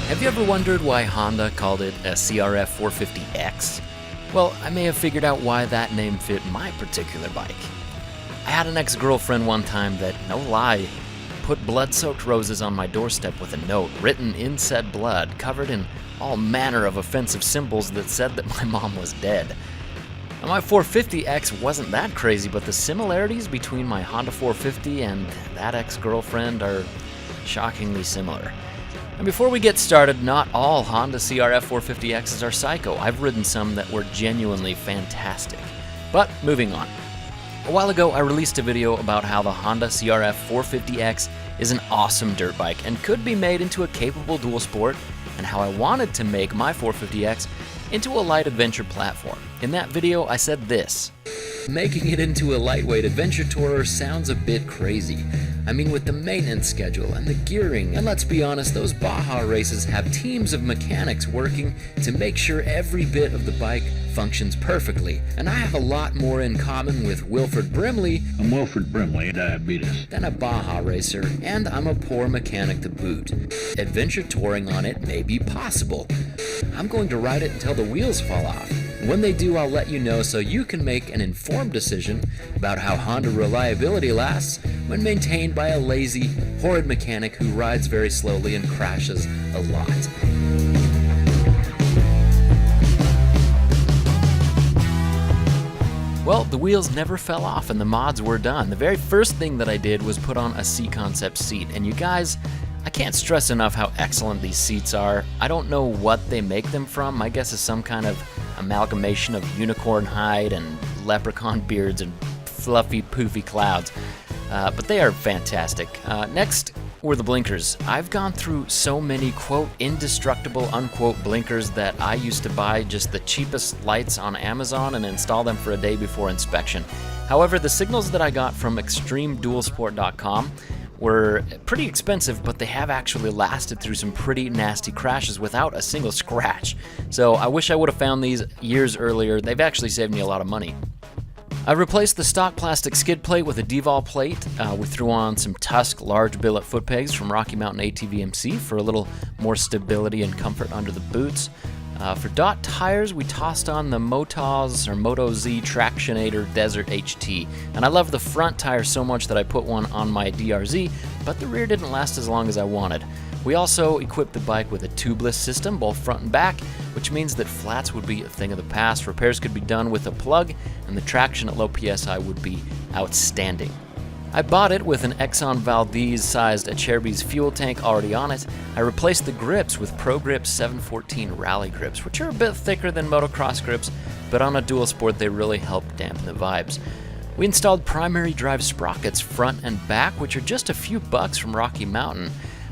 Have you ever wondered why Honda called it a CRF 450X? Well, I may have figured out why that name fit my particular bike. I had an ex-girlfriend one time that, no lie, put blood-soaked roses on my doorstep with a note written in said blood, covered in all manner of offensive symbols that said that my mom was dead. Now, my 450X wasn't that crazy, but the similarities between my Honda 450 and that ex-girlfriend are shockingly similar. And before we get started, not all Honda CRF 450Xs are psycho. I've ridden some that were genuinely fantastic. But moving on. A while ago, I released a video about how the Honda CRF 450X is an awesome dirt bike and could be made into a capable dual sport, and how I wanted to make my 450X into a light adventure platform. In that video, I said this: making it into a lightweight adventure tourer sounds a bit crazy. I mean, with the maintenance schedule and the gearing, and let's be honest, those Baja races have teams of mechanics working to make sure every bit of the bike functions perfectly. And I have a lot more in common with Wilford Brimley, I'm Wilford Brimley, diabetes, than a Baja racer, and I'm a poor mechanic to boot. Adventure touring on it may be possible. I'm going to ride it until the wheels fall off. When they do, I'll let you know so you can make an informed decision about how Honda reliability lasts when maintained by a lazy, horrid mechanic who rides very slowly and crashes a lot. Well, the wheels never fell off and the mods were done. The very first thing that I did was put on a C-Concept seat, and you guys, I can't stress enough how excellent these seats are. I don't know what they make them from. My guess is some kind of amalgamation of unicorn hide and leprechaun beards and fluffy, poofy clouds. But they are fantastic. Next were the blinkers. I've gone through so many, quote, indestructible, unquote, blinkers that I used to buy just the cheapest lights on Amazon and install them for a day before inspection. However, the signals that I got from ExtremeDualSport.com were pretty expensive, but they have actually lasted through some pretty nasty crashes without a single scratch. So I wish I would have found these years earlier. They've actually saved me a lot of money. I replaced the stock plastic skid plate with a Devol plate. We threw on some Tusk large billet foot pegs from Rocky Mountain ATV-MC for a little more stability and comfort under the boots. For DOT tires, we tossed on the Moto Z Tractionator Desert HT. And I love the front tire so much that I put one on my DRZ, but the rear didn't last as long as I wanted. We also equipped the bike with a tubeless system, both front and back, which means that flats would be a thing of the past. Repairs could be done with a plug, and the traction at low PSI would be outstanding. I bought it with an Exxon Valdez-sized Acerbis fuel tank already on it. I replaced the grips with Pro Grip 714 Rally grips, which are a bit thicker than motocross grips, but on a dual sport they really help dampen the vibes. We installed primary drive sprockets front and back, which are just a few bucks from Rocky Mountain.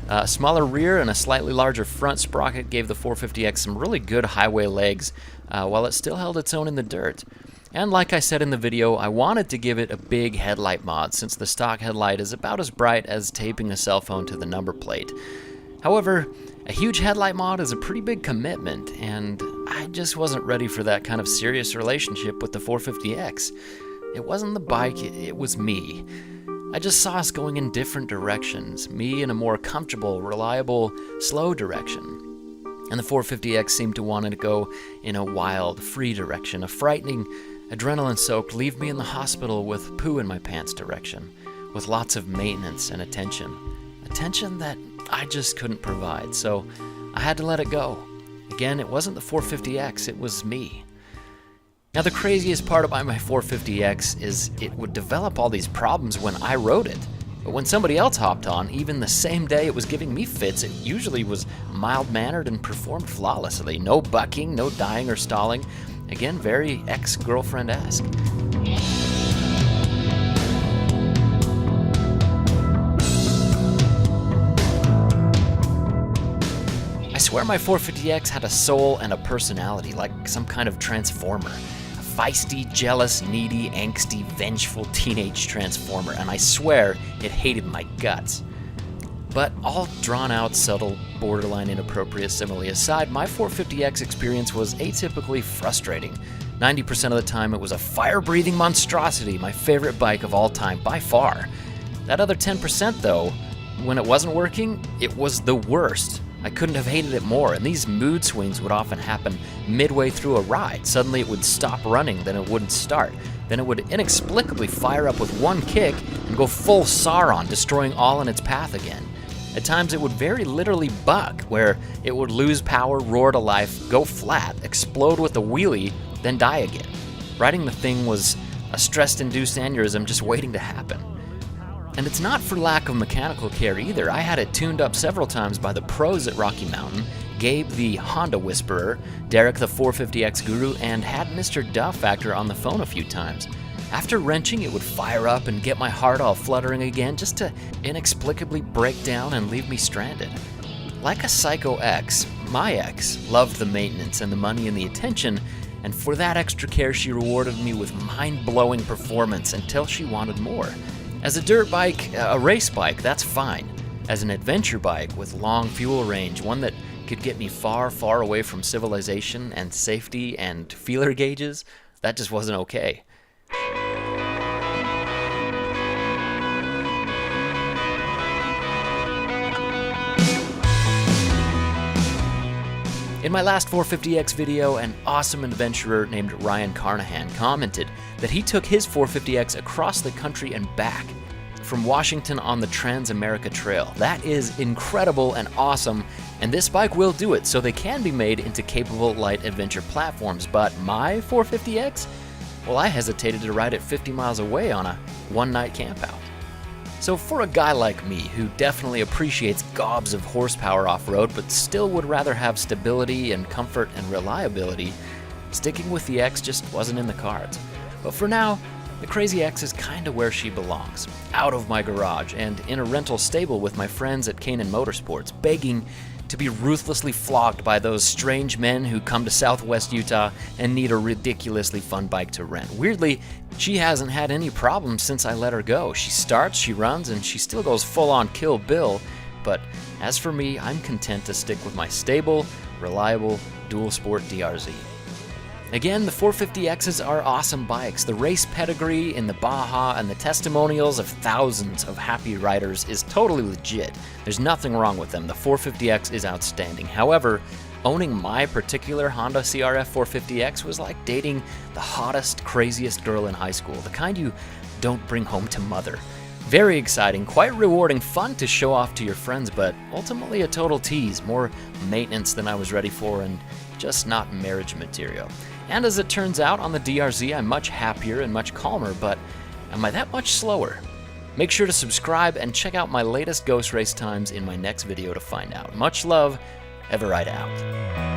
A smaller rear and a slightly larger front sprocket gave the 450X some really good highway legs, while it still held its own in the dirt. And like I said in the video, I wanted to give it a big headlight mod, since the stock headlight is about as bright as taping a cell phone to the number plate. However, a huge headlight mod is a pretty big commitment, and I just wasn't ready for that kind of serious relationship with the 450X. It wasn't the bike, it was me. I just saw us going in different directions, me in a more comfortable, reliable, slow direction. And the 450X seemed to want to go in a wild, free direction, a frightening, adrenaline-soaked, leave me in the hospital with poo in my pants direction, with lots of maintenance and attention. Attention that I just couldn't provide, so I had to let it go. Again, it wasn't the 450X, it was me. Now, the craziest part about my 450X is it would develop all these problems when I rode it. But when somebody else hopped on, even the same day it was giving me fits, it usually was mild-mannered and performed flawlessly. No bucking, no dying or stalling. Again, very ex-girlfriend-esque. I swear my 450X had a soul and a personality, like some kind of transformer. Feisty, jealous, needy, angsty, vengeful teenage transformer, and I swear it hated my guts. But all drawn-out, subtle, borderline inappropriate simile aside, my 450X experience was atypically frustrating. 90% of the time it was a fire-breathing monstrosity, my favorite bike of all time by far. That other 10% though, when it wasn't working, it was the worst. I couldn't have hated it more, and these mood swings would often happen midway through a ride. Suddenly it would stop running, then it wouldn't start. Then it would inexplicably fire up with one kick and go full Sauron, destroying all in its path again. At times it would very literally bug, where it would lose power, roar to life, go flat, explode with a wheelie, then die again. Riding the thing was a stress-induced aneurysm just waiting to happen. And it's not for lack of mechanical care either. I had it tuned up several times by the pros at Rocky Mountain, Gabe the Honda Whisperer, Derek the 450X Guru, and had Mr. Duff Factor on the phone a few times. After wrenching, it would fire up and get my heart all fluttering again, just to inexplicably break down and leave me stranded. Like a psycho ex, my ex loved the maintenance and the money and the attention, and for that extra care she rewarded me with mind-blowing performance until she wanted more. As a dirt bike, a race bike, that's fine. As an adventure bike with long fuel range, one that could get me far, far away from civilization and safety and feeler gauges, that just wasn't okay. In my last 450X video, an awesome adventurer named Ryan Carnahan commented that he took his 450X across the country and back from Washington on the Trans-America Trail. That is incredible and awesome, and this bike will do it, so they can be made into capable light adventure platforms. But my 450X? Well, I hesitated to ride it 50 miles away on a one-night campout. So for a guy like me, who definitely appreciates gobs of horsepower off-road, but still would rather have stability and comfort and reliability, sticking with the X just wasn't in the cards. But for now, the Crazy X is kinda where she belongs, out of my garage and in a rental stable with my friends at Canaan Motorsports, begging to be ruthlessly flogged by those strange men who come to Southwest Utah and need a ridiculously fun bike to rent. Weirdly, she hasn't had any problems since I let her go. She starts, she runs, and she still goes full-on Kill Bill. But as for me, I'm content to stick with my stable, reliable, dual sport DRZ. Again, the 450Xs are awesome bikes. The race pedigree in the Baja and the testimonials of thousands of happy riders is totally legit. There's nothing wrong with them. The 450X is outstanding. However, owning my particular Honda CRF 450X was like dating the hottest, craziest girl in high school, the kind you don't bring home to mother. Very exciting, quite rewarding, fun to show off to your friends, but ultimately a total tease, more maintenance than I was ready for, and just not marriage material. And as it turns out, on the DRZ, I'm much happier and much calmer, but am I that much slower? Make sure to subscribe and check out my latest ghost race times in my next video to find out. Much love, eveRide out.